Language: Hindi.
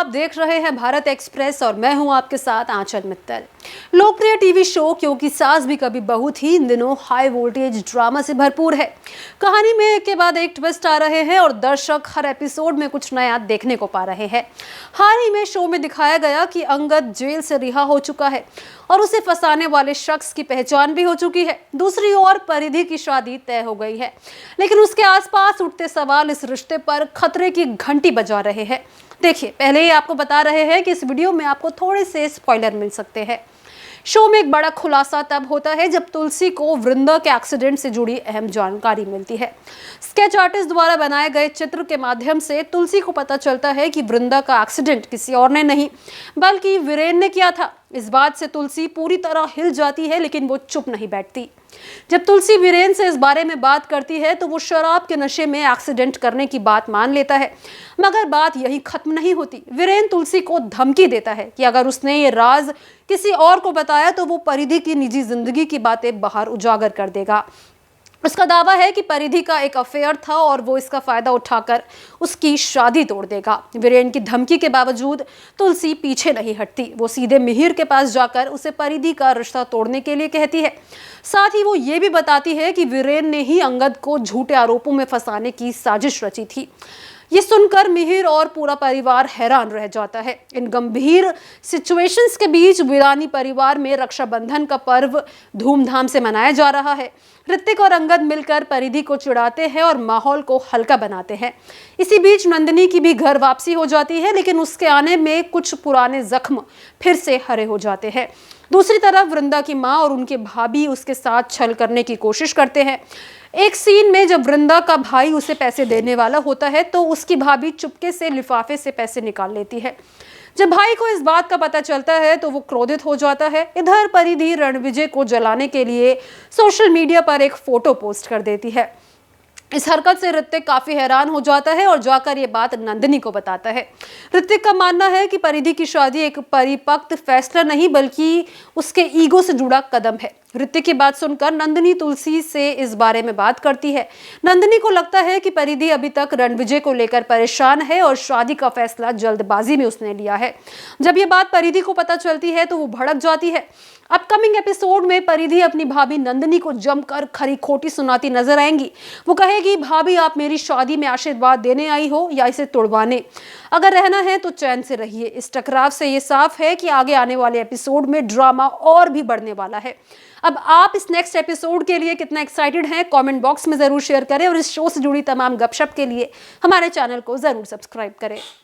आप देख रहे हैं भारत एक्सप्रेस और मैं हूं आपके साथ आंचल मित्तल। लोकप्रिय टीवी शो क्यों की सास भी कभी बहू थी इन दिनों हाई वोल्टेज ड्रामा से भरपूर है। कहानी में एक के बाद एक ट्विस्ट आ रहे हैं और दर्शक हर एपिसोड में कुछ नया देखने को पा रहे हैं। हाल ही में शो में दिखाया गया कि अंगद जेल से रिहा हो चुका है और उसे फंसाने वाले शख्स की पहचान भी हो चुकी है। दूसरी ओर परिधि की शादी तय हो गई है, लेकिन उसके आसपास उठते सवाल इस रिश्ते पर खतरे की घंटी बजा रहे हैं। देखिए, पहले ही आपको बता रहे हैं कि इस वीडियो में आपको थोड़े से स्पॉइलर मिल सकते हैं। शो में एक बड़ा खुलासा तब होता है जब तुलसी को वृंदा के एक्सीडेंट से जुड़ी अहम जानकारी मिलती है। स्केच आर्टिस्ट द्वारा बनाए गए चित्र के माध्यम से तुलसी को पता चलता है कि वृंदा का एक्सीडेंट किसी और ने नहीं बल्कि वीरेन ने किया था। इस बात से तुलसी पूरी तरह हिल जाती है, लेकिन वो चुप नहीं बैठती। जब तुलसी वीरेन से इस बारे में बात करती है तो वो शराब के नशे में एक्सीडेंट करने की बात मान लेता है, मगर बात यही खत्म नहीं होती। वीरेन तुलसी को धमकी देता है कि अगर उसने ये राज किसी और को बताया तो वो परिधि की निजी जिंदगी की बातें बाहर उजागर कर देगा। उसका दावा है कि परिधि का एक अफेयर था और वो इसका फायदा उठाकर उसकी शादी तोड़ देगा। वीरेन की धमकी के बावजूद तुलसी पीछे नहीं हटती। वो सीधे मिहिर के पास जाकर उसे परिधि का रिश्ता तोड़ने के लिए कहती है। साथ ही वो ये भी बताती है कि वीरेन ने ही अंगद को झूठे आरोपों में फंसाने की साजिश रची थी। ये सुनकर मिहिर और पूरा परिवार हैरान रह जाता है। इन गंभीर सिचुएशंस के बीच वीरानी परिवार में रक्षाबंधन का पर्व धूमधाम से मनाया जा रहा है। ऋतिक और अंगद मिलकर परिधि को चिढ़ाते हैं और माहौल को हल्का बनाते हैं। इसी बीच नंदिनी की भी घर वापसी हो जाती है, लेकिन उसके आने में कुछ पुराने जख्म फिर से हरे हो जाते हैं। दूसरी तरफ वृंदा की माँ और उनके भाभी उसके साथ छल करने की कोशिश करते हैं। एक सीन में जब वृंदा का भाई उसे पैसे देने वाला होता है तो उसकी भाभी चुपके से लिफाफे से पैसे निकाल लेती है। जब भाई को इस बात का पता चलता है तो वो क्रोधित हो जाता है। इधर परिधि रणविजय को जलाने के लिए सोशल मीडिया पर एक फोटो पोस्ट कर देती है। इस हरकत से ऋतिक काफी हैरान हो जाता है और जाकर ये बात नंदिनी को बताता है। ऋतिक का मानना है कि परिधि की शादी एक परिपक्व फैसला नहीं बल्कि उसके ईगो से जुड़ा कदम है। ऋतिक की बात सुनकर नंदिनी तुलसी से इस बारे में बात करती है। नंदिनी को लगता है कि परिधि अभी तक रणविजय को लेकर परेशान है और शादी का फैसला जल्दबाजी में उसने लिया है। जब ये बात परिधि को पता चलती है तो वो भड़क जाती है। अपकमिंग एपिसोड में परिधि अपनी भाभी नंदिनी को जमकर खरी खोटी सुनाती नजर आएंगी। वो कहेगी, भाभी आप मेरी शादी में आशीर्वाद देने आई हो या इसे तोड़वाने? अगर रहना है तो चैन से रहिए। इस टकराव से ये साफ है कि आगे आने वाले एपिसोड में ड्रामा और भी बढ़ने वाला है। अब आप इस नेक्स्ट एपिसोड के लिए कितना एक्साइटेड हैं कमेंट बॉक्स में जरूर शेयर करें और इस शो से जुड़ी तमाम गपशप के लिए हमारे चैनल को जरूर सब्सक्राइब करें।